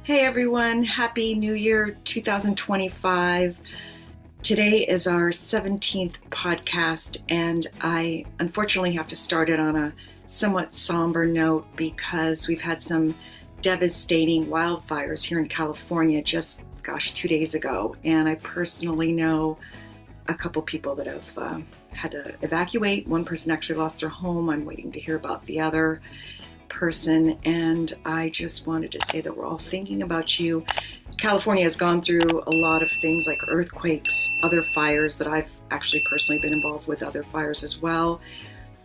Hey everyone, Happy New Year 2025. Today is our 17th podcast, and I unfortunately have to start it on a somewhat somber note because we've had some devastating wildfires here in California just, 2 days ago. And I personally know a couple people that have had to evacuate. One person actually lost their home. I'm waiting to hear about the other person, and I just wanted to say that we're all thinking about you. California has gone through a lot of things like earthquakes, other fires that I've actually personally been involved with, other fires as well,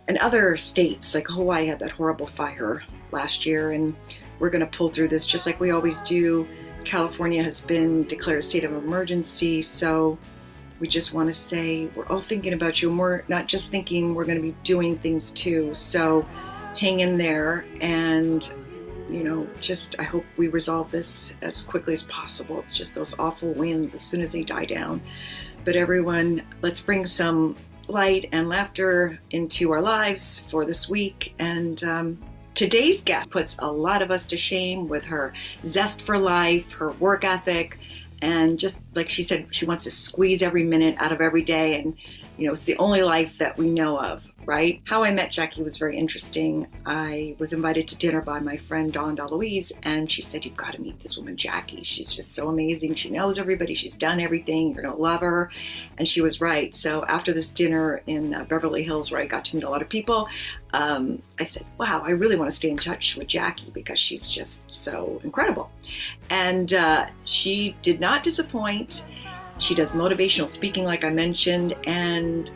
and other states like Hawaii had that horrible fire last year, and we're going to pull through this just like we always do. California has been declared a state of emergency, so we just want to say we're all thinking about you, and we're not just thinking, we're going to be doing things too. So hang in there, and I hope we resolve this as quickly as possible. It's just those awful winds as soon as they die down. But everyone, let's bring some light and laughter into our lives for this week. And today's guest puts a lot of us to shame with her zest for life, her work ethic, and just like she said, she wants to squeeze every minute out of every day. And it's the only life that we know of, right? How I met Jackie was very interesting. I was invited to dinner by my friend Dawn DeLuise, and she said, "You've got to meet this woman, Jackie. She's just so amazing. She knows everybody. She's done everything. You're going to love her." And she was right. So after this dinner in Beverly Hills, where I got to meet a lot of people, I said, wow, I really want to stay in touch with Jackie because she's just so incredible. And she did not disappoint. She does motivational speaking, like I mentioned, and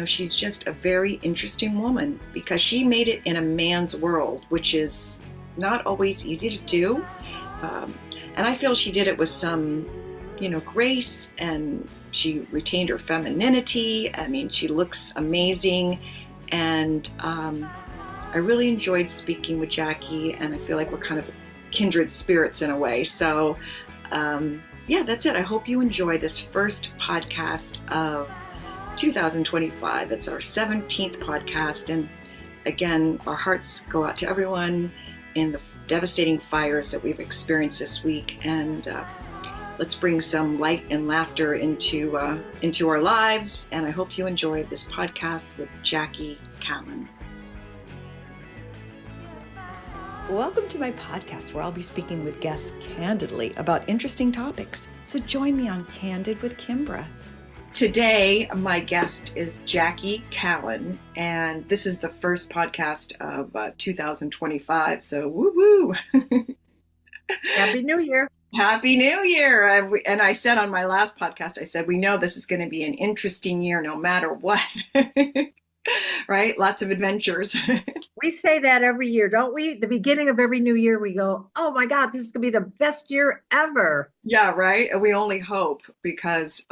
she's just a very interesting woman because she made it in a man's world, which is not always easy to do. And I feel she did it with some, grace, and she retained her femininity. I mean, she looks amazing, and I really enjoyed speaking with Jackie, and I feel like we're kind of kindred spirits in a way. So, yeah, that's it. I hope you enjoy this first podcast of 2025. It's our 17th podcast. And again, our hearts go out to everyone in the devastating fires that we've experienced this week. And let's bring some light and laughter into our lives. And I hope you enjoy this podcast with Jackie Kallen. Welcome to my podcast, where I'll be speaking with guests candidly about interesting topics. So join me on Candid with Kimbra. Today, my guest is Jackie Kallen, and this is the first podcast of 2025. So woo-woo! Happy New Year. Happy New Year. And I said on my last podcast, I said, we know this is going to be an interesting year no matter what. Right? Lots of adventures. We say that every year, don't we? The beginning of every new year, we go, oh my God, this is going to be the best year ever. Yeah, right? And we only hope because,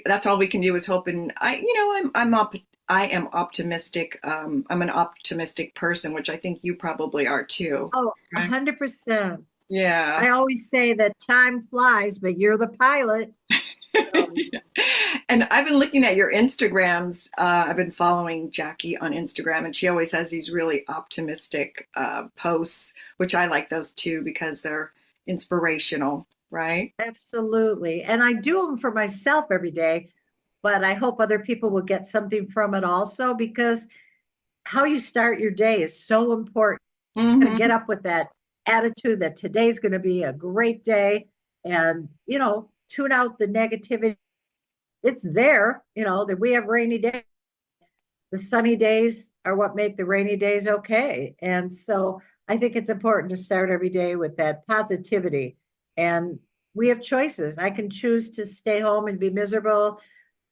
that's all we can do is hope. And I am optimistic. I'm an optimistic person, which I think you probably are too. Oh, right? 100%. Yeah. I always say that time flies, but you're the pilot. So. And I've been looking at your Instagrams. I've been following Jackie on Instagram, and she always has these really optimistic posts, which I like those too because they're inspirational, right? Absolutely. And I do them for myself every day, but I hope other people will get something from it also, because how you start your day is so important. Mm-hmm. To get up with that attitude that today's going to be a great day, and, tune out the negativity. It's there, that we have rainy days. The sunny days are what make the rainy days okay. And so I think it's important to start every day with that positivity. And we have choices. I can choose to stay home and be miserable,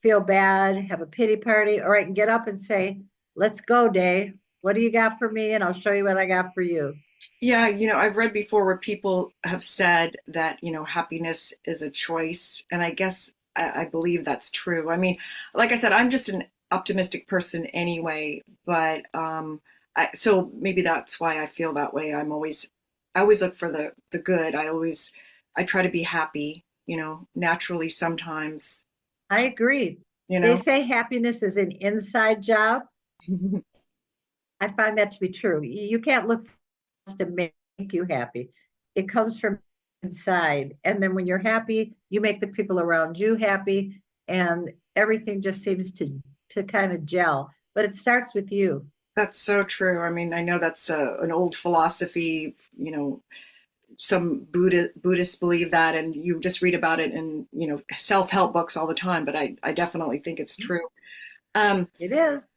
feel bad, have a pity party, or I can get up and say, let's go, day. What do you got for me? And I'll show you what I got for you. Yeah, I've read before where people have said that, happiness is a choice. And I guess I believe that's true. I mean, like I said, I'm just an optimistic person anyway, but so maybe that's why I feel that way. I always look for the good. I try to be happy, naturally sometimes. I agree. They say happiness is an inside job. I find that to be true. You can't look to make you happy. it comes from inside. And then when you're happy, you make the people around you happy, and everything just seems to kind of gel. But it starts with you. That's so true. I mean, I know that's an old philosophy, some Buddhists believe that, and you just read about it in, self-help books all the time, but I definitely think it's true. Um, It is.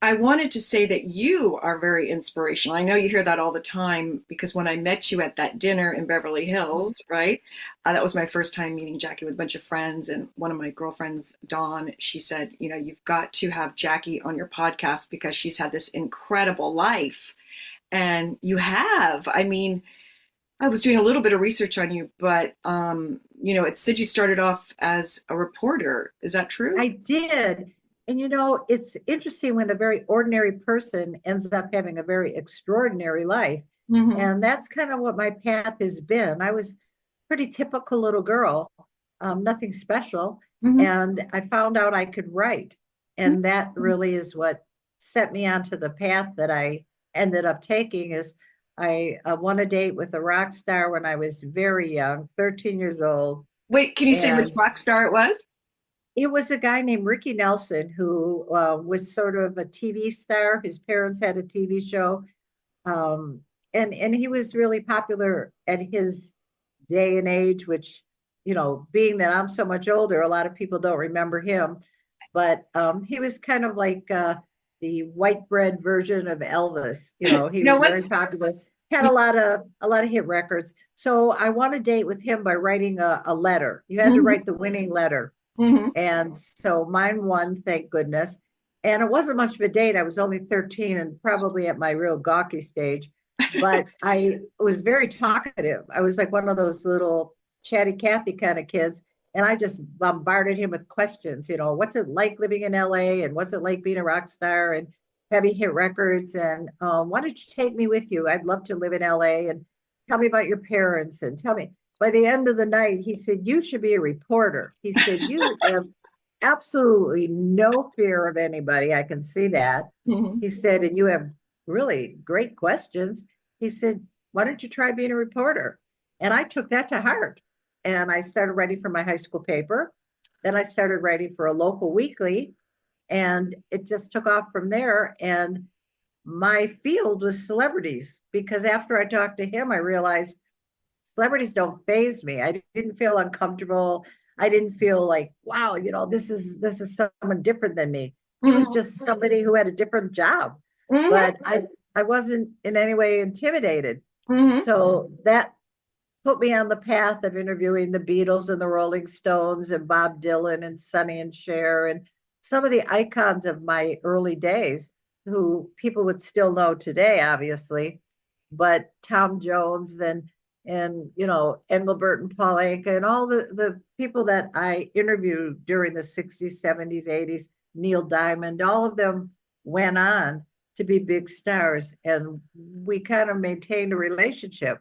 I wanted to say that you are very inspirational. I know you hear that all the time because when I met you at that dinner in Beverly Hills, right? That was my first time meeting Jackie with a bunch of friends. And one of my girlfriends, Dawn, she said, you've got to have Jackie on your podcast because she's had this incredible life. And you have. I mean, I was doing a little bit of research on you, but it said you started off as a reporter. Is that true? I did. And it's interesting when a very ordinary person ends up having a very extraordinary life. Mm-hmm. And that's kind of what my path has been. I was a pretty typical little girl, nothing special. Mm-hmm. And I found out I could write. And that really is what set me onto the path that I ended up taking. Is I won a date with a rock star when I was very young, 13 years old. Wait, can you say which rock star it was? It was a guy named Ricky Nelson who was sort of a TV star. His parents had a TV show, and he was really popular at his day and age. Which, being that I'm so much older, a lot of people don't remember him. But he was kind of like the white bread version of Elvis. He was very popular. Had a lot of hit records. So I won a date with him by writing a letter. You had to write the winning letter. Mm-hmm. And so mine won, thank goodness. And it wasn't much of a date. I was only 13 and probably at my real gawky stage, but I was very talkative. I was like one of those little chatty Cathy kind of kids. And I just bombarded him with questions, what's it like living in LA, and what's it like being a rock star and having hit records, and why don't you take me with you? I'd love to live in LA, and tell me about your parents, and tell me. By the end of the night, he said, you should be a reporter. He said, you have absolutely no fear of anybody. I can see that. Mm-hmm. He said, and you have really great questions. He said, why don't you try being a reporter? And I took that to heart. And I started writing for my high school paper. Then I started writing for a local weekly. And it just took off from there. And my field was celebrities, because after I talked to him, I realized celebrities don't faze me. I didn't feel uncomfortable. I didn't feel like, wow, this is someone different than me. He was just somebody who had a different job. Mm-hmm. But I wasn't in any way intimidated. Mm-hmm. So that put me on the path of interviewing the Beatles and the Rolling Stones and Bob Dylan and Sonny and Cher and some of the icons of my early days, who people would still know today, obviously, but Tom Jones and Engelbert and Paul Anka and all the people that I interviewed during the 60s, 70s, 80s, Neil Diamond, all of them went on to be big stars, and we kind of maintained a relationship.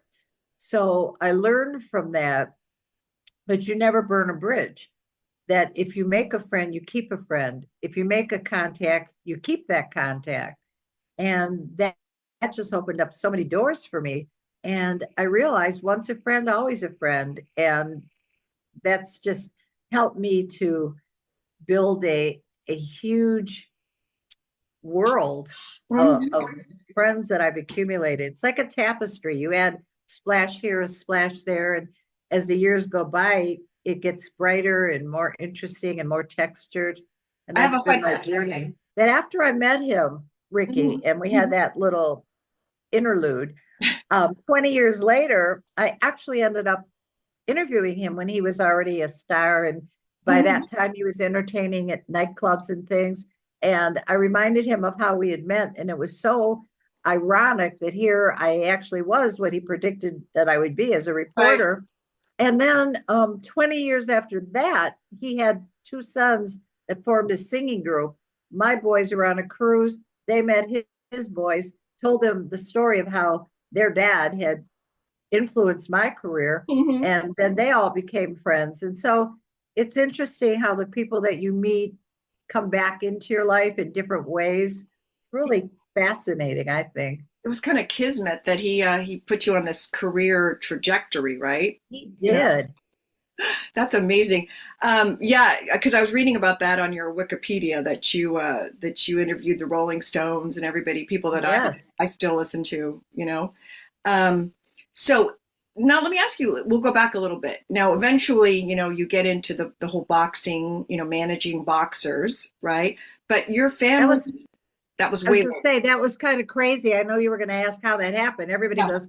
So I learned from that, but you never burn a bridge. That if you make a friend, you keep a friend. If you make a contact, you keep that contact. And that just opened up so many doors for me. And I realized once a friend, always a friend. And that's just helped me to build a huge world of friends that I've accumulated. It's like a tapestry. You add splash here, a splash there. And as the years go by, it gets brighter and more interesting and more textured. And that's been my journey. That after I met him, Ricky, and we had that little interlude, 20 years later, I actually ended up interviewing him when he was already a star. And by that time, he was entertaining at nightclubs and things. And I reminded him of how we had met. And it was so ironic that here I actually was what he predicted that I would be as a reporter. Right. And then 20 years after that, he had two sons that formed a singing group. My boys were on a cruise. They met his boys, told them the story of how their dad had influenced my career. Mm-hmm. And then they all became friends. And so it's interesting how the people that you meet come back into your life in different ways. It's really fascinating, I think. it was kind of kismet that he put you on this career trajectory, right? He You know, did. that's amazing. Yeah, because I was reading about that on your Wikipedia that you interviewed the Rolling Stones and everybody, people that Yes. I still listen to. Um, so now let me ask you. We'll go back a little bit. Now, eventually, you get into the whole boxing, managing boxers, right? But your That family, was, that was I was way to later. say, that was kind of crazy. I know you were going to ask how that happened. Everybody Yeah, goes,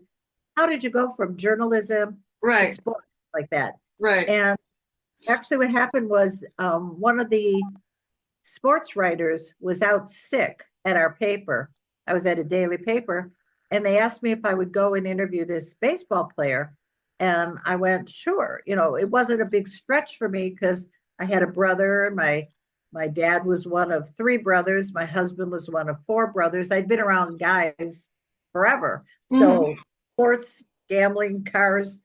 how did you go from journalism to right, sports like that? right. And actually, what happened was one of the sports writers was out sick at our paper. I was at a daily paper, and they asked me if I would go and interview this baseball player. And I went, sure. It wasn't a big stretch for me because I had a brother. My dad was one of three brothers. My husband was one of four brothers. I'd been around guys forever. Hmm. So sports, gambling, cars,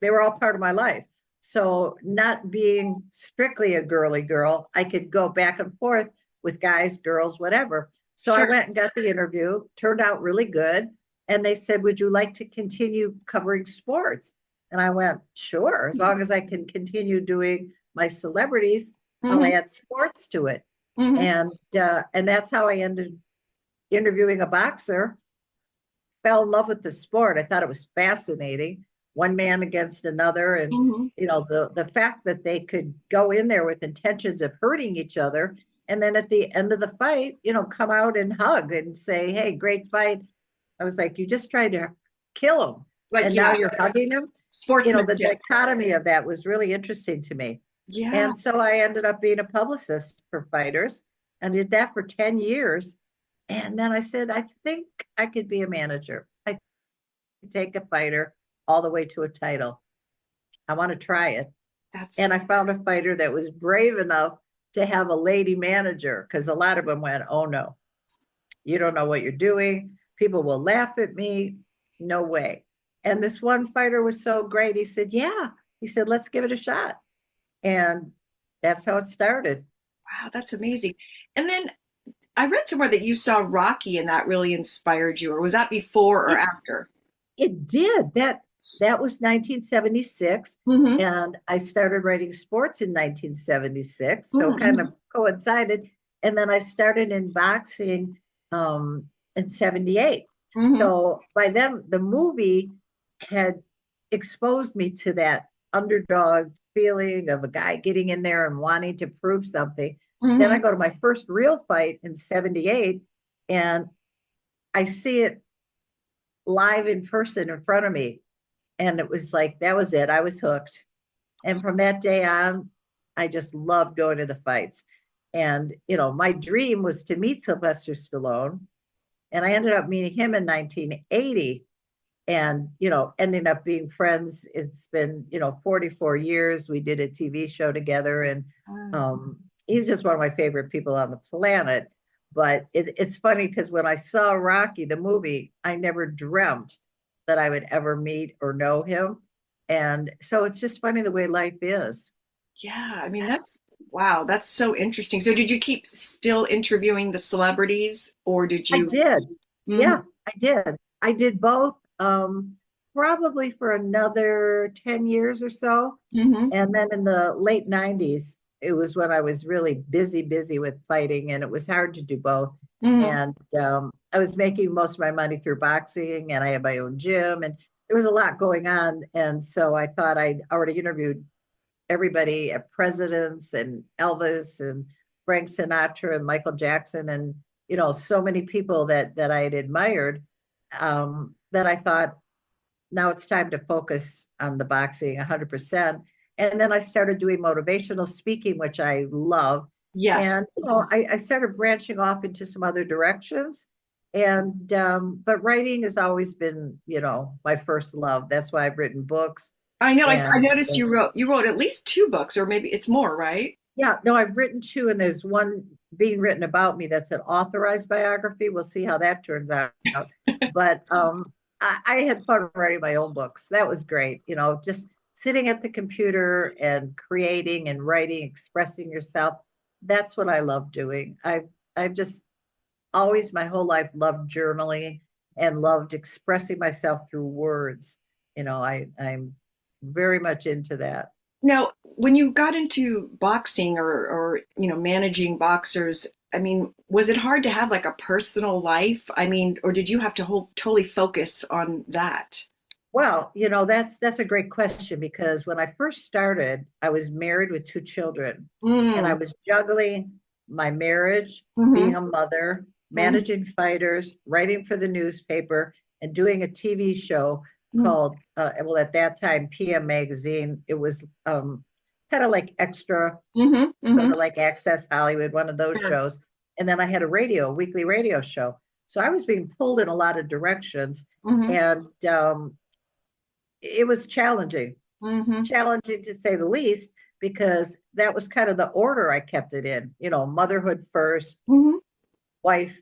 they were all part of my life. So, not being strictly a girly girl, I could go back and forth with guys, girls, whatever. So, I Sure. went and got the interview, turned out really good. And they said, would you like to continue covering sports? And I went, sure, as long as I can continue doing my celebrities, I'll Hmm. add sports to it. Hmm. And that's how I ended interviewing a boxer, fell in love with the sport. I thought it was fascinating. One man against another. And, Hmm. the fact that they could go in there with intentions of hurting each other. And then at the end of the fight, come out and hug and say, hey, great fight. I was like, you just tried to kill him. Like, And now yeah, you're hugging him. The sportsmanship. dichotomy of that was really interesting to me. Yeah, And so I ended up being a publicist for fighters and did that for 10 years. And then I said, I think I could be a manager. I could take a fighter all the way to a title. I want to try it. that's And I found a fighter that was brave enough to have a lady manager because a lot of them went, oh no, you don't know what you're doing. People will laugh at me. No way. And this one fighter was so great. He said, yeah. He said, let's give it a shot. And that's how it started. wow, that's amazing. And then I read somewhere that you saw Rocky and that really inspired you, or was that before or It after? It did. That was 1976, Hmm. and I started writing sports in 1976, so kind Hmm. of coincided. And then I started in boxing in 78. Hmm. So by then, the movie had exposed me to that underdog feeling of a guy getting in there and wanting to prove something. Then I Hmm. go to my first real fight in 78, and I see it live in person in front of me. And it was like, that was it. I was hooked. And from that day on, I just loved going to the fights. And, my dream was to meet Sylvester Stallone. And I ended up meeting him in 1980 and, ending up being friends. It's been, 44 years. We did a TV show together. And he's just one of my favorite people on the planet. But it's funny because when I saw Rocky, the movie, I never dreamt that I would ever meet or know him. And so it's just funny the way life is. Yeah, I mean that's wow, that's so interesting. So did you keep still interviewing the celebrities, or did I you? did. Mhm. Yeah, I did. I did both, probably for another 10 years or so. Hmm. And then in the late 90s, it was when I was really busy with fighting, and it was hard to do both. Hmm. And I was making most of my money through boxing, and I had my own gym, and there was a lot going on. And so I thought I'd already interviewed everybody at presidents and Elvis and Frank Sinatra and Michael Jackson and so many people that I had admired, that I thought now it's time to focus on the boxing 100%. And then I started doing motivational speaking, which I love. Yes. And I started branching off into some other directions. And but writing has always been, my first love. That's why I've written books. I know. I And noticed you wrote at least two books, or maybe it's more, right? yeah, no, I've written two, and there's one being written about me that's an authorized biography. We'll see how that turns out. But I had fun writing my own books. That was great. Just sitting at the computer and creating and writing, expressing yourself. That's what I love doing. I've just always my whole life loved journaling and loved expressing myself through words. I'm very much into that. Now, when you got into boxing or managing boxers, I mean, was it hard to have like a personal life? I mean, or did you have to totally focus on that? Well, that's a great question, because when I first started, I was married with two children, and I Mm. was juggling my marriage, Hmm. being a mother, Hmm. managing fighters, writing for the newspaper, and doing a TV show called, well, at that time, PM Magazine. It was kind of like Extra, Hmm. sort Hmm. of like Access Hollywood, one of those Sure. shows. And then I had a weekly radio show. So I was being pulled in a lot of directions, Hmm. and it was Hmm. challenging to say the least, because that was kind of the order I kept it in. Motherhood first, Hmm. wife,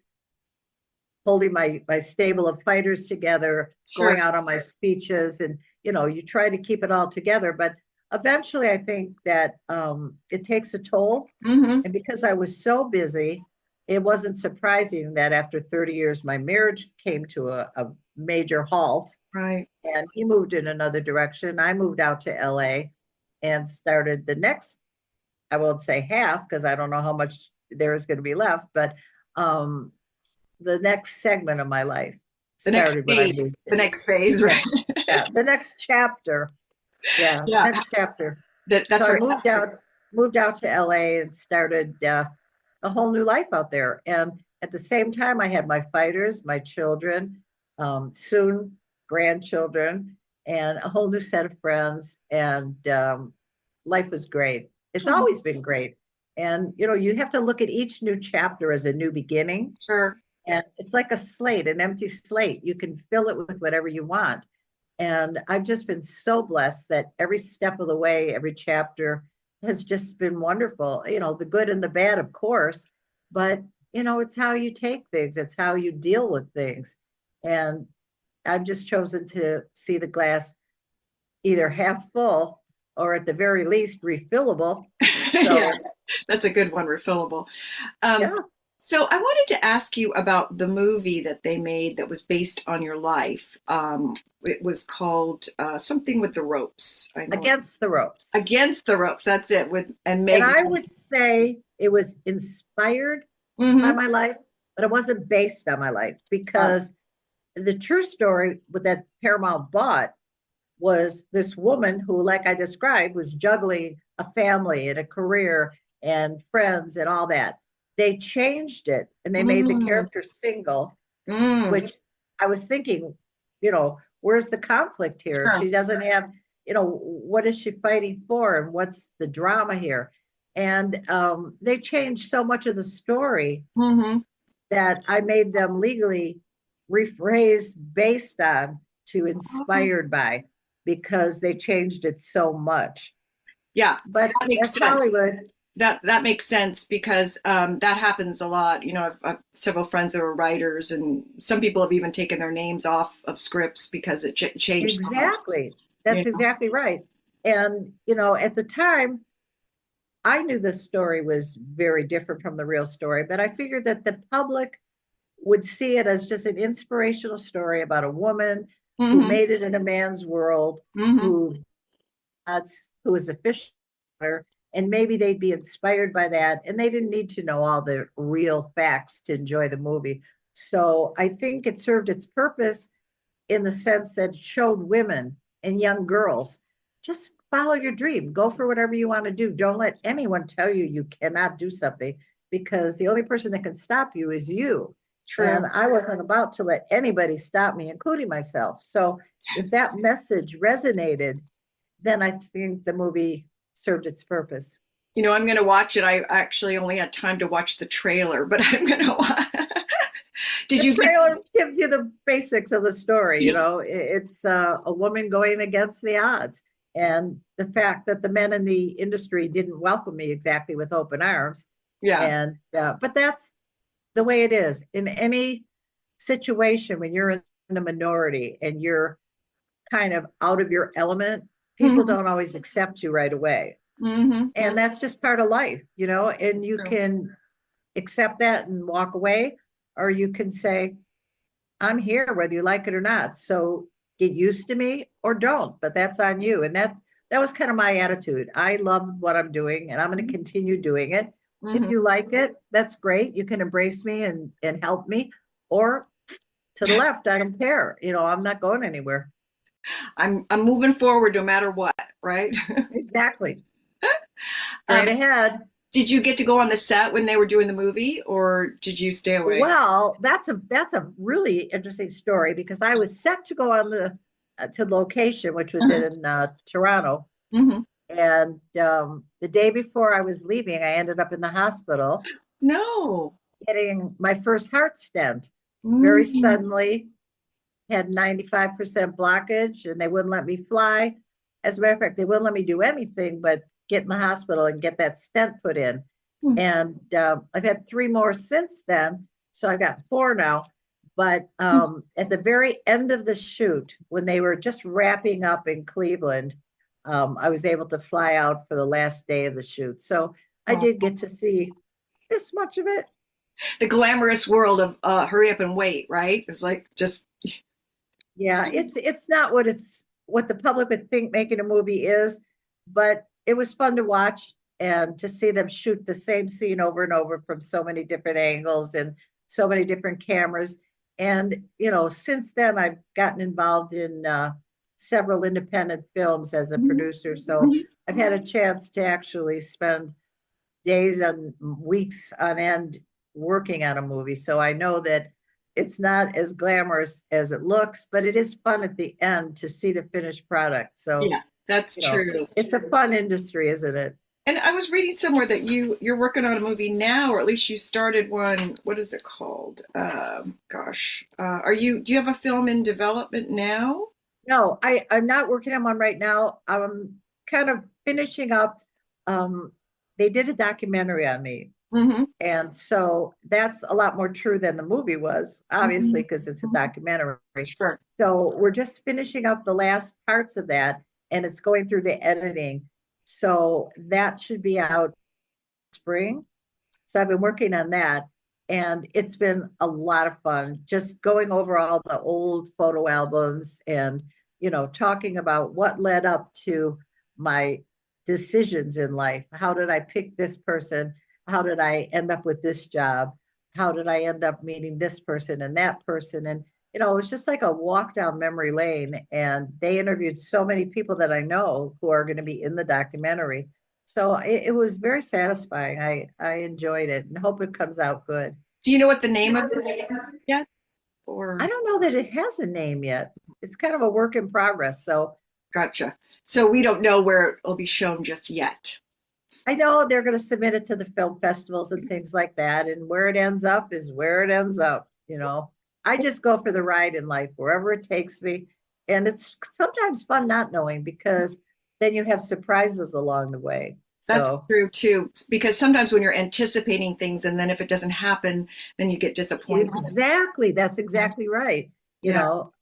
holding my stable of fighters together, Sure. going out on my speeches, and you try to keep it all together. But eventually, I think that it takes a toll. Hmm. And because I was so busy, it wasn't surprising that after 30 years, my marriage came to a major halt, Right. and he moved in another direction. I moved out to LA and started the next, I won't say half, because I don't know how much there is going to be left, but um, the next segment of my life The next started when I phase. moved The in. next phase, Yeah, right? yeah, the next chapter. Yeah, Yeah. next chapter. So That's I right. moved out to LA and started a whole new life out there. And at the same time, I had my fighters, my children, soon grandchildren, and a whole new set of friends. And life was great. It's Oh, always been great. And you have to look at each new chapter as a new beginning. sure. And it's like a slate, an empty slate. You can fill it with whatever you want. And I've just been so blessed that every step of the way, every chapter has just been wonderful. The good and the bad, of course, but it's how you take things, it's how you deal with things. And I've just chosen to see the glass either half full, or at the very least refillable. Yeah, So, that's a good one, refillable. Um, yeah. so I wanted to ask you about the movie that they made that was based on your life. It was called something with the ropes. I know Against the ropes. Against the Ropes. That's it. With and And Meg. I would say it was inspired by Hmm. my life, but it wasn't based on my life, Right. because the true story that Paramount bought was this woman who, like I described, was juggling a family and a career and friends and all that. They changed it and they made the Mm. character single, Mm. which I was thinking, where's the conflict here? Sure. She doesn't have, what is she fighting for, and what's the drama here? And they changed so much of the story Hmm. that I made them legally rephrase based on to inspired by, because they changed it so much. Yeah, But that makes that's sense. Hollywood. That makes sense because that happens a lot. I've several friends who are writers, and some people have even taken their names off of scripts because it changed so much. Exactly. You That's know? exactly right. And, at the time, I knew the story was very different from the real story, but I figured that the public would see it as just an inspirational story about a woman who Hmm. made it in a man's world, Hmm. who who is a fish, and maybe they'd be inspired by that, and they didn't need to know all the real facts to enjoy the movie. So I think it served its purpose in the sense that it showed women and young girls, just follow your dream, go for whatever you want to do. Don't let anyone tell you you cannot do something, because the only person that can stop you is you. True. And I wasn't about to let anybody stop me, including myself. So if that message resonated, then I think the movie served its purpose. I'm going to watch it. I actually only had time to watch the trailer, but I'm going to watch. Did The you get? trailer gives you the basics of the story. It's a woman going against the odds, and the fact that the men in the industry didn't welcome me exactly with open arms. Yeah. And but that's the way it is in any situation. When you're in the minority and you're kind of out of your element, people Hmm. don't always accept you right away. Hmm. And that's just part of life, and you True. can accept that and walk away, or you can say, I'm here whether you like it or not. So get used to me or don't, but that's on you. And that was kind of my attitude. I love what I'm doing and I'm going to continue doing it. If Mm-hmm. you like it, that's great. You can embrace me and help me, or to the left, I don't care. I'm not going anywhere. I'm moving forward no matter what, right? Exactly. Um, Straight ahead. did you get to go on the set when they were doing the movie, or did you stay away? Well, that's a really interesting story because I was set to go on the to location, which was in Toronto, Mm-hmm. and the day before I was leaving, I ended up in the hospital No. getting my first heart stent. Very Mm. suddenly, had 95% blockage, and they wouldn't let me fly. As a matter of fact, they wouldn't let me do anything but get in the hospital and get that stent put in. And I've had three more since then. So I've got four now. But at the very end of the shoot, when they were just wrapping up in Cleveland, I was able to fly out for the last day of the shoot. So I Oh. did get to see this much of it. The glamorous world of hurry up and wait, right? It's like just Yeah, it's not what the public would think making a movie is, but it was fun to watch and to see them shoot the same scene over and over from so many different angles and so many different cameras. And since then I've gotten involved in several independent films as a producer, so I've had a chance to actually spend days and weeks on end working on a movie. So I know that it's not as glamorous as it looks, but it is fun at the end to see the finished product. So, yeah, that's true. it's a fun industry, isn't it? And I was reading somewhere that you're working on a movie now, or at least you started one. What is it called? Gosh, do you have a film in development now? No, I'm not working on one right now. I'm kind of finishing up. Um, they did a documentary on me. Mm-hmm. And so that's a lot more true than the movie was, obviously, because it's a documentary. Sure. So we're just finishing up the last parts of that, and it's going through the editing. So that should be out spring. So I've been working on that, and it's been a lot of fun just going over all the old photo albums and, talking about what led up to my decisions in life. How did I pick this person? How did I end up with this job? How did I end up meeting this person and that person? And, it was just like a walk down memory lane. And they interviewed so many people that I know who are going to be in the documentary. So it was very satisfying. I enjoyed it and hope it comes out good. Do you know what the name of it is yet? I Or don't know that it has a name yet. It's kind of a work in progress. So gotcha. So we don't know where it'll be shown just yet. I know they're going to submit it to the film festivals and things like that. And where it ends up is where it ends up. I just go for the ride in life, wherever it takes me. And it's sometimes fun not knowing because then you have surprises along the way. That's So true too, because sometimes when you're anticipating things and then if it doesn't happen, then you get disappointed. exactly, that's exactly right. You Yeah, know,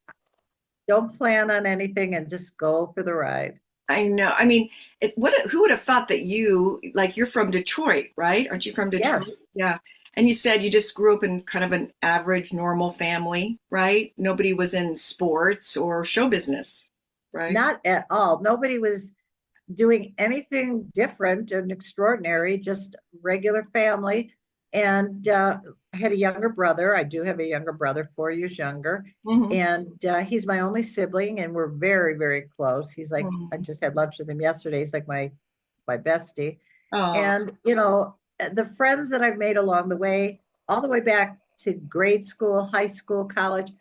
don't plan on anything and just go for the ride. I know. I mean, who would have thought that you're from Detroit, right? Aren't you from Detroit? Yes, Yeah. And you said you just grew up in kind of an average, normal family, right? Nobody was in sports or show business, right? not at all. Nobody was doing anything different and extraordinary, just regular family. And I had a younger brother. I do have a younger brother, 4 years younger. Hmm. And he's my only sibling, and we're very, very close. He's like, I just had lunch with him yesterday. He's like my bestie. Oh, And, the friends that I've made along the way, all the way back to grade school, high school, college,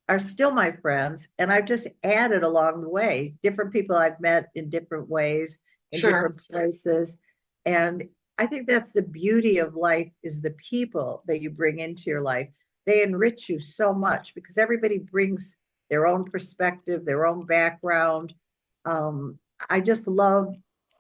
are still my friends. And I've just added along the way different people I've met in different ways, in sure. different places. And I think that's the beauty of life is the people that you bring into your life. They enrich you so much because everybody brings their own perspective, their own background. Um, I just love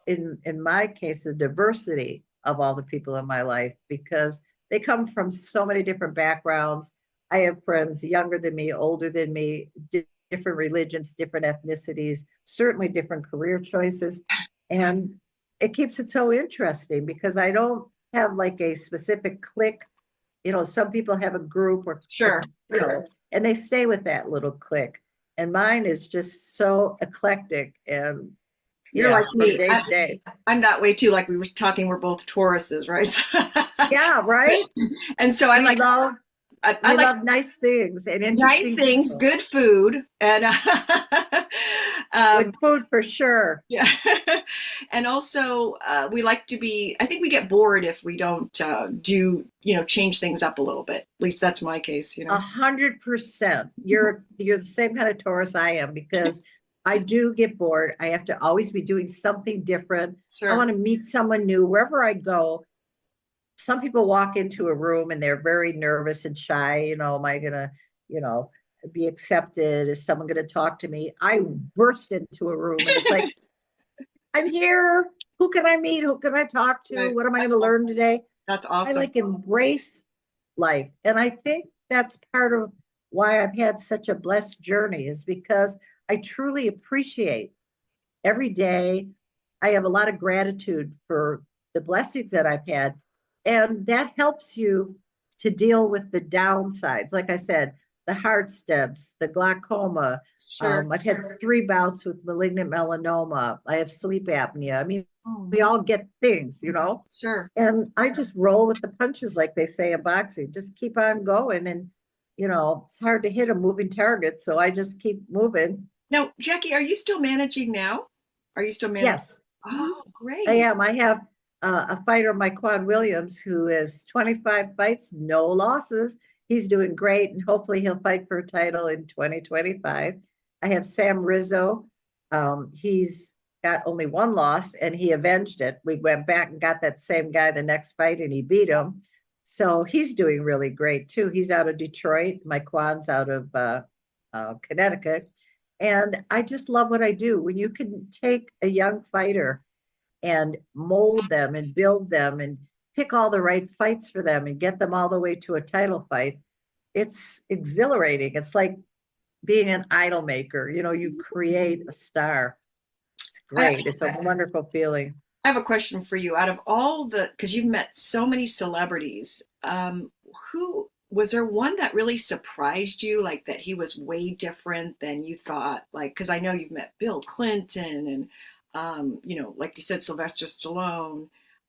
in my case the diversity of all the people in my life because they come from so many different backgrounds. I have friends younger than me, older than me, different religions, different ethnicities, certainly different career choices. And it keeps it so interesting because I don't have like a specific clique. Some people have a group or, Sure. you know, and they stay with that little clique. And mine is just so eclectic and You're like from me. day to day. I'm that way too. Like we were talking, we're both Tauruses, right? Yeah, right. And so I We like love I we like love nice things and nice interesting things, people. good food, and Good food for sure. yeah. And also we like to be. I think we get bored if we don't change things up a little bit. At least that's my case. 100%. You're the same kind of Taurus I am, because I do get bored. I have to always be doing something different. I Sure. want to meet someone new wherever I go. Some people walk into a room and they're very nervous and shy. Am I gonna, you know, be accepted? Is someone gonna talk to me? I burst into a room and it's like, I'm here. Who can I meet? Who can I talk to? Right. What am I going to learn today? That's I awesome. like embrace life. And I think that's part of why I've had such a blessed journey, is because I truly appreciate every day. I have a lot of gratitude for the blessings that I've had. And that helps you to deal with the downsides. Like I said, the heart stents, the glaucoma. Sure. I've had 3 bouts with malignant melanoma. I have sleep apnea. I mean, Oh, we all get things. sure. And I just roll with the punches, like they say in boxing. Just keep on going. And, it's hard to hit a moving target. So I just keep moving. Now, Jackie, are you still managing now? Are you still managing? Yes, Oh, I great. am. I have a fighter, Quan Williams, who is 25 fights, no losses. He's doing great, and hopefully he'll fight for a title in 2025. I have Sam Rizzo. He's got only one loss, and he avenged it. We went back and got that same guy the next fight, and he beat him. So he's doing really great too. He's out of Detroit. Quan's out of Connecticut. And I just love what I do. When you can take a young fighter and mold them and build them and pick all the right fights for them and get them all the way to a title fight, it's exhilarating. It's like being an idol maker. You create a star. It's I, great. It's a wonderful feeling. I have a question for you. Out of all because you've met so many celebrities, who was there one that really surprised you, like that he was way different than you thought? Like, because I know you've met Bill Clinton and, like you said, Sylvester Stallone.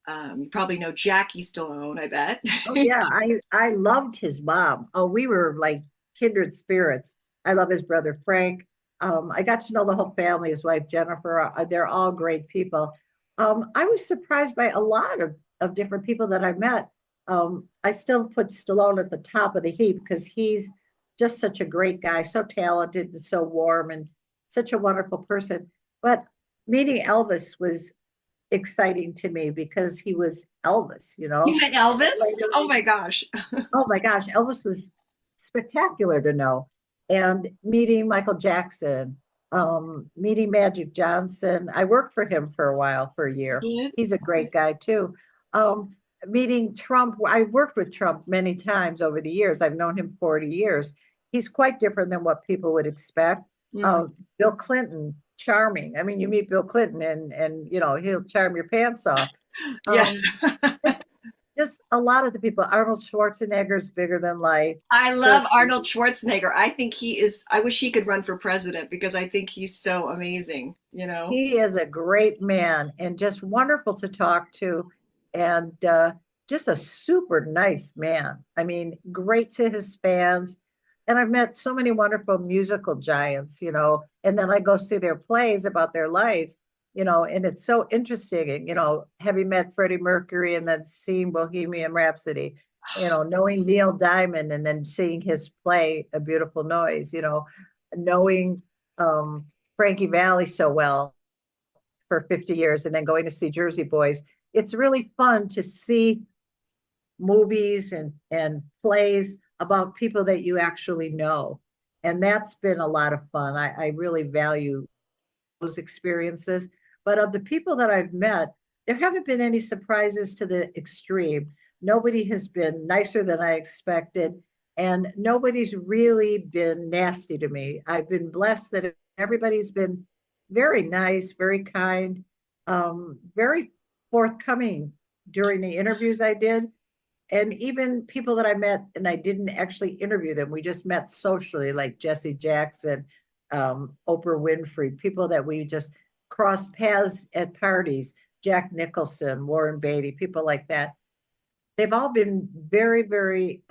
You probably know Jackie Stallone, I bet. Oh yeah, I loved his mom. Oh, we were like kindred spirits. I love his brother Frank. I got to know the whole family, his wife Jennifer. They're all great people. I was surprised by a lot of different people that I met. I still put Stallone at the top of the heap because he's just such a great guy, so talented and so warm and such a wonderful person. But meeting Elvis was exciting to me because he was Elvis, You met Elvis? Later, Oh my gosh. oh my gosh, Elvis was spectacular to know. And meeting Michael Jackson, meeting Magic Johnson. I worked for him for a while, for a year. Did? He's a great guy too. Meeting Trump, I worked with Trump many times over the years. I've known him 40 years. He's quite different than what people would expect. Mm. Bill Clinton, charming. I mean, you meet Bill Clinton and he'll charm your pants off. Yes. Just, just a lot of the people. Arnold Schwarzenegger's bigger than life. I So love Arnold Schwarzenegger. I think I wish he could run for president because I think he's so amazing. he is a great man and just wonderful to talk to, and just a super nice man. I mean, great to his fans. And I've met so many wonderful musical giants, and then I go see their plays about their lives, and it's so interesting. Having met Freddie Mercury and then seeing Bohemian Rhapsody, knowing Neil Diamond and then seeing his play, A Beautiful Noise, knowing Frankie Valli so well for 50 years and then going to see Jersey Boys. It's really fun to see movies and plays about people that you actually know. And that's been a lot of fun. I really value those experiences. But of the people that I've met, there haven't been any surprises to the extreme. Nobody has been nicer than I expected, and nobody's really been nasty to me. I've been blessed that everybody's been very nice, very kind, very forthcoming during the interviews I did. and even people that I met and I didn't actually interview them, we just met socially, like Jesse Jackson, Oprah Winfrey, people that we just crossed paths at parties, Jack Nicholson, Warren Beatty, people like that. They've all been very, very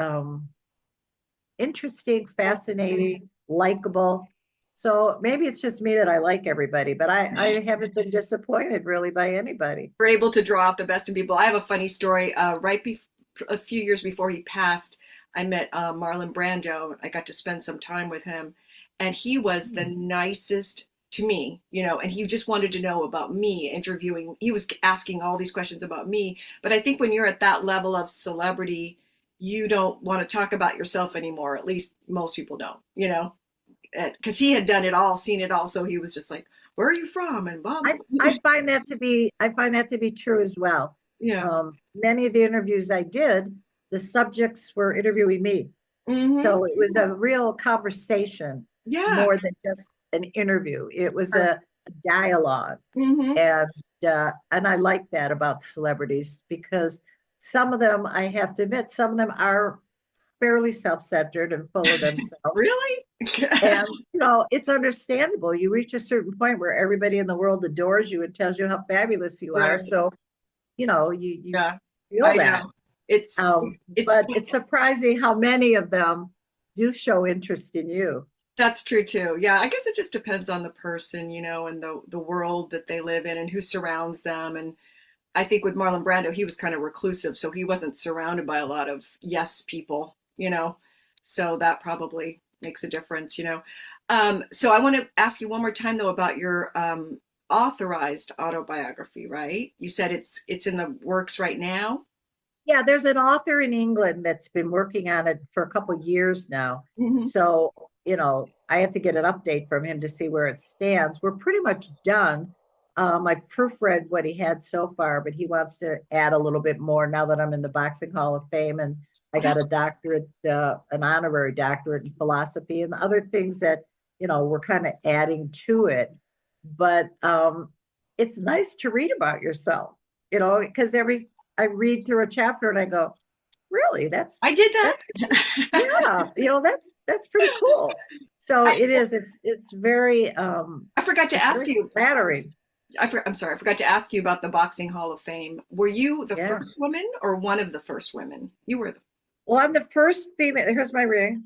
interesting, fascinating, likable. So maybe it's just me that I like everybody, but I haven't been disappointed really by anybody. We're able to draw out the best in people. I have a funny story. A few years before he passed, I met Marlon Brando. I got to spend some time with him, and he was the nicest to me, and he just wanted to know about me, interviewing. He was asking all these questions about me. But I think when you're at that level of celebrity, you don't want to talk about yourself anymore. At least most people don't, because he had done it all, seen it all. So he was just like, "Where are you from?" And blah, blah, blah. I find that to be true as well. Yeah. Many of the interviews I did, the subjects were interviewing me. Mm-hmm. So it was a real conversation Yeah. more than just an interview. It was a dialogue. Mm-hmm. And I like that about celebrities because some of them, I have to admit, some of them are fairly self-centered and full of themselves. Really? And it's understandable. You reach a certain point where everybody in the world adores you and tells you how fabulous you are. Right. So, you Yeah, feel I that. know. It's But it's surprising how many of them do show interest in you. That's true too. Yeah, I guess it just depends on the person, and the world that they live in and who surrounds them. And I think with Marlon Brando, he was kind of reclusive, so he wasn't surrounded by a lot of yes people. So that probably makes a difference. So I want to ask you one more time though about your authorized autobiography, right? You said it's in the works right now. Yeah, there's an author in England that's been working on it for a couple of years now. Mm-hmm. So, I have to get an update from him to see where it stands. We're pretty much done. I've proofread what he had so far, but he wants to add a little bit more now that I'm in the Boxing Hall of Fame and I got a doctorate, an honorary doctorate in philosophy and other things that, we're kind of adding to it. But it's nice to read about yourself, because I read through a chapter and I go, really, I did that. yeah, that's pretty cool. So it's very I forgot to ask you. flattering. I'm sorry, I forgot to ask you about the Boxing Hall of Fame. Were you the first woman or one of the first women? You were Well, I'm the first female. Here's my ring.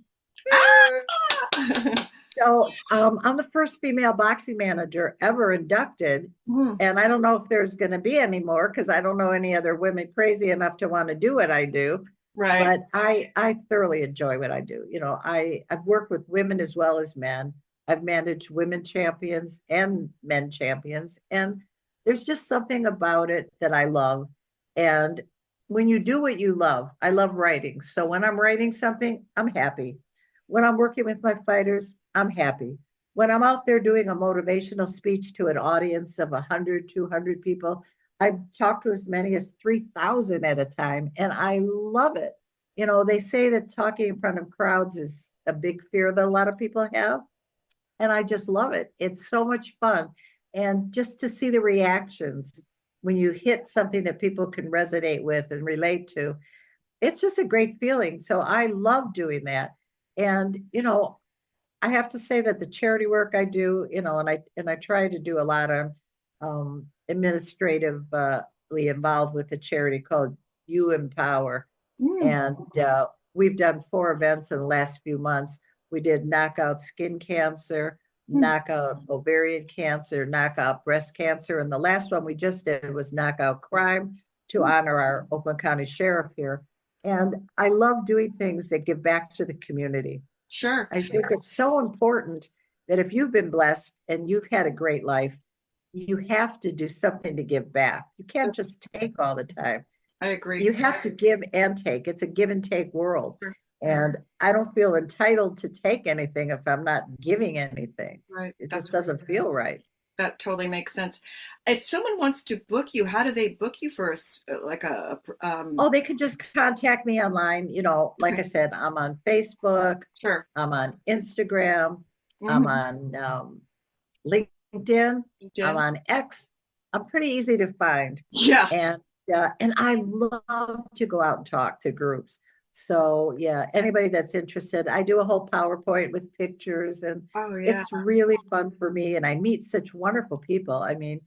Ah! So I'm the first female boxing manager ever inducted. And I don't know if there's going to be any more because I don't know any other women crazy enough to want to do what I do. Right. But I thoroughly enjoy what I do. I've worked with women as well as men. I've managed women champions and men champions. And there's just something about it that I love. And when you do what you love, I love writing. So when I'm writing something, I'm happy. When I'm working with my fighters, I'm happy. When I'm out there doing a motivational speech to an audience of 100, 200 people, I've talked to as many as 3,000 at a time, and I love it. They say that talking in front of crowds is a big fear that a lot of people have, and I just love it. It's so much fun. And just to see the reactions when you hit something that people can resonate with and relate to, it's just a great feeling. So I love doing that. And, I have to say that the charity work I do, and I try to do a lot of administratively involved with a charity called You Empower. And we've done 4 events in the last few months. We did knockout skin cancer, knockout ovarian cancer, knockout breast cancer. And the last one we just did was knockout crime to honor our Oakland County Sheriff here. And I love doing things that give back to the community. Sure. I think it's so important that if you've been blessed and you've had a great life, you have to do something to give back. You can't just take all the time. I agree. You have to give and take. It's a give and take world. And I don't feel entitled to take anything if I'm not giving anything. Right. It just doesn't feel right. That totally makes sense. If someone wants to book you, how do they book you for Oh, they could just contact me online. Like I said, I'm on Facebook. Sure. I'm on Instagram. I'm on LinkedIn. I'm on X. I'm pretty easy to find. Yeah. And Yeah, and I love to go out and talk to groups. So yeah, anybody that's interested, I do a whole PowerPoint with pictures, and Oh yeah. it's really fun for me. And I meet such wonderful people. I mean,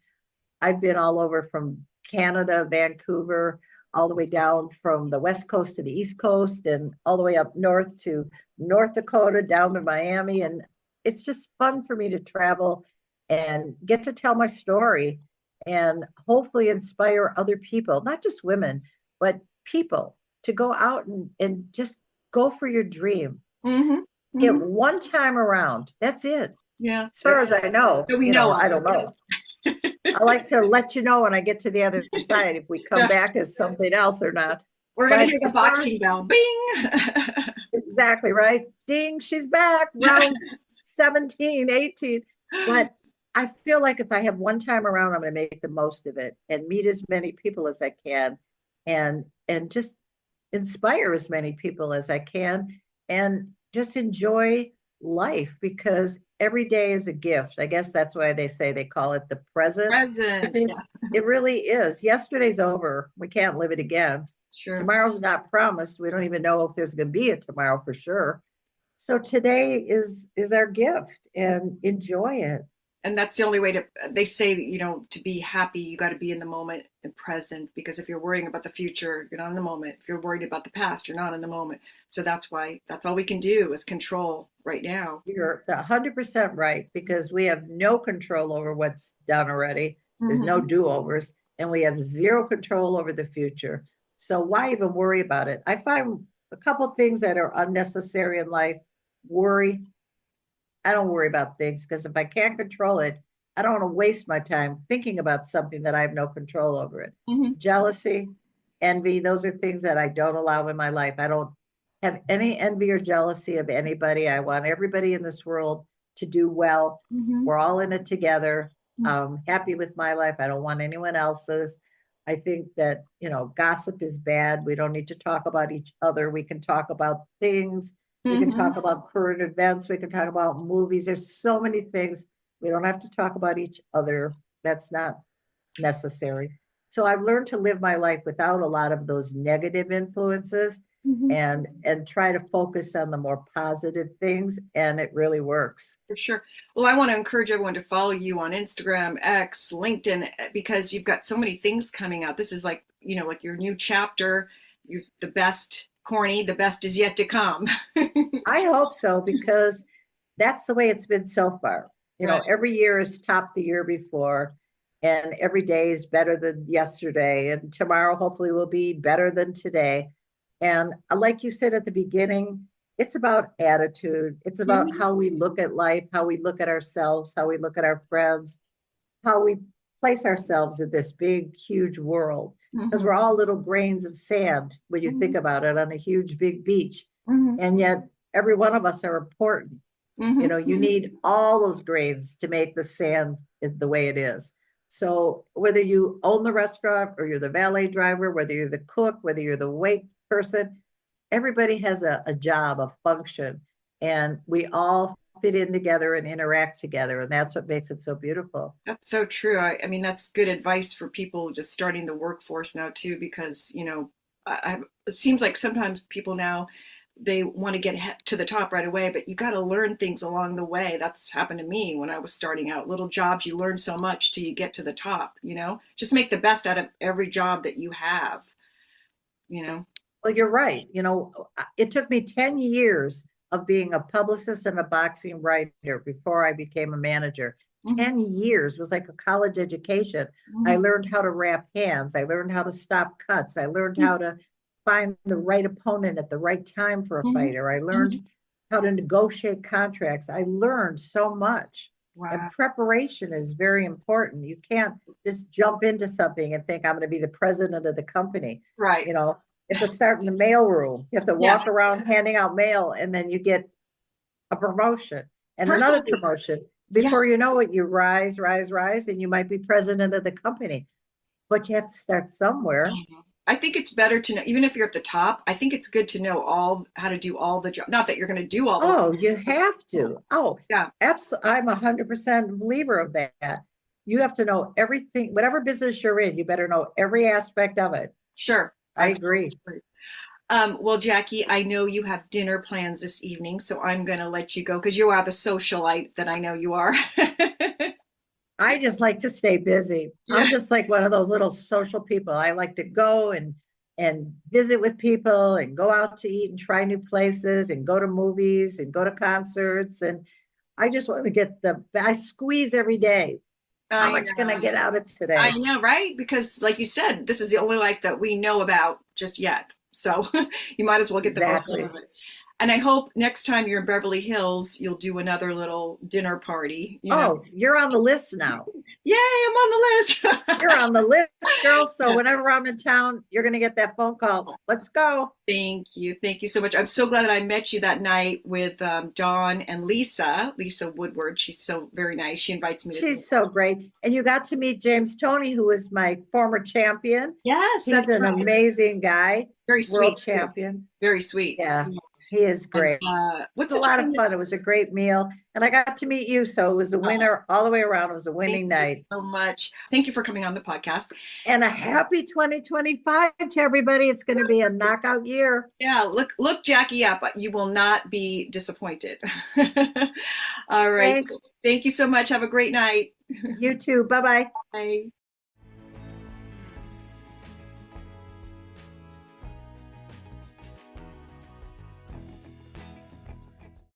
I've been all over from Canada, Vancouver, all the way down from the West Coast to the East Coast, and all the way up north to North Dakota, down to Miami. And it's just fun for me to travel and get to tell my story and hopefully inspire other people, not just women, but people to go out and just go for your dream. Mm-hmm. Get Mm-hmm. one time around. That's it. Yeah. As far as I know, So we know I of. don't know. I like to let you know when I get to the other side if we come Yeah. back as something else or not. We're gonna But hear the as far bocce as bell. Bing. exactly right, ding, she's back, round 17, 18. But I feel like if I have one time around, I'm going to make the most of it and meet as many people as I can, and just inspire as many people as I can, and just enjoy life because every day is a gift. I guess that's why they call it the present, Present. because Yeah. it really is. Yesterday's over. We can't live it again. Sure. Tomorrow's not promised. We don't even know if there's going to be a tomorrow for sure. So today is our gift, and enjoy it. And that's the only way to, they say, to be happy, you got to be in the moment and present, because if you're worrying about the future, you're not in the moment. If you're worried about the past, you're not in the moment. So that's why, that's all we can do is control right now. You're 100% right, because we have no control over what's done already. There's no do-overs, and we have zero control over the future. So why even worry about it? I find a couple things that are unnecessary in life. Worry. I don't worry about things because if I can't control it, I don't want to waste my time thinking about something that I have no control over it. Mm-hmm. Jealousy, envy, those are things that I don't allow in my life. I don't have any envy or jealousy of anybody. I want everybody in this world to do well. Mm-hmm. We're all in it together. I'm happy with my life. I don't want anyone else's. I think that, gossip is bad. We don't need to talk about each other. We can talk about things. We can talk about current events. We can talk about movies. There's so many things. We don't have to talk about each other. That's not necessary. So I've learned to live my life without a lot of those negative influences, and try to focus on the more positive things, and it really works. For sure. Well, I want to encourage everyone to follow you on Instagram, X, LinkedIn, because you've got so many things coming out. This is like your new chapter. You've the best, corny, the best is yet to come. I hope so, because that's the way it's been so far. Right. Every year is topped the year before, and every day is better than yesterday, and tomorrow hopefully will be better than today. And like you said at the beginning, it's about attitude. It's about how we look at life, how we look at ourselves, how we look at our friends, how we place ourselves in this big, huge world. Because we're all little grains of sand when you think about it on a huge, big beach. And yet every one of us are important. You need all those grains to make the sand the way it is. So whether you own the restaurant or you're the valet driver, whether you're the cook, whether you're the wait person, everybody has a job, a function, and we all fit in together and interact together. And that's what makes it so beautiful. That's so true. I mean, that's good advice for people just starting the workforce now too, because, it seems like sometimes people now, they want to get to the top right away, but you got to learn things along the way. That's happened to me when I was starting out. Little jobs, you learn so much till you get to the top, just make the best out of every job that you have, Well, you're right. It took me 10 years of being a publicist and a boxing writer before I became a manager. 10 years was like a college education. I learned how to wrap hands. I learned how to stop cuts. I learned how to find the right opponent at the right time for a fighter. I learned how to negotiate contracts. I learned so much. Wow. And preparation is very important. You can't just jump into something and think I'm going to be the president of the company. Right. You have to start in the mailroom. You have to walk around handing out mail, and then you get a promotion and another promotion. Before you know it, you rise, and you might be president of the company. But you have to start somewhere. I think it's better to know, even if you're at the top, I think it's good to know how to do all the job. Not that you're going to do all you have to. Oh, yeah. absolutely. I'm 100% believer of that. You have to know everything, whatever business you're in, you better know every aspect of it. Sure. I agree. Well, Jackie, I know you have dinner plans this evening, so I'm going to let you go because you are the socialite that I know you are. I just like to stay busy. Yeah. I'm just like one of those little social people. I like to go and visit with people and go out to eat and try new places and go to movies and go to concerts. And I just want to get I squeeze every day. How much can I get out of today? I know, right? Because like you said, this is the only life that we know about just yet. So you might as well get the most out of it. And I hope next time you're in Beverly Hills, you'll do another little dinner party. You're on the list now. Yay, I'm on the list. You're on the list, girl. So whenever I'm in town, you're going to get that phone call. Let's go. Thank you. Thank you so much. I'm so glad that I met you that night with Dawn and Lisa Woodward. She's so very nice. She invites me. She's so great. And you got to meet James Toney, who is my former champion. Yes. He's an amazing guy. Very sweet. World champion. Very sweet. Yeah. He is great. What's a lot of fun. It was a great meal. And I got to meet you. So it was a winner all the way around. It was a winning night. Thank you so much. Thank you for coming on the podcast. And a happy 2025 to everybody. It's going to be a knockout year. Yeah. Look Jackie up. You will not be disappointed. All right. Thanks. Thank you so much. Have a great night. You too. Bye-bye. Bye.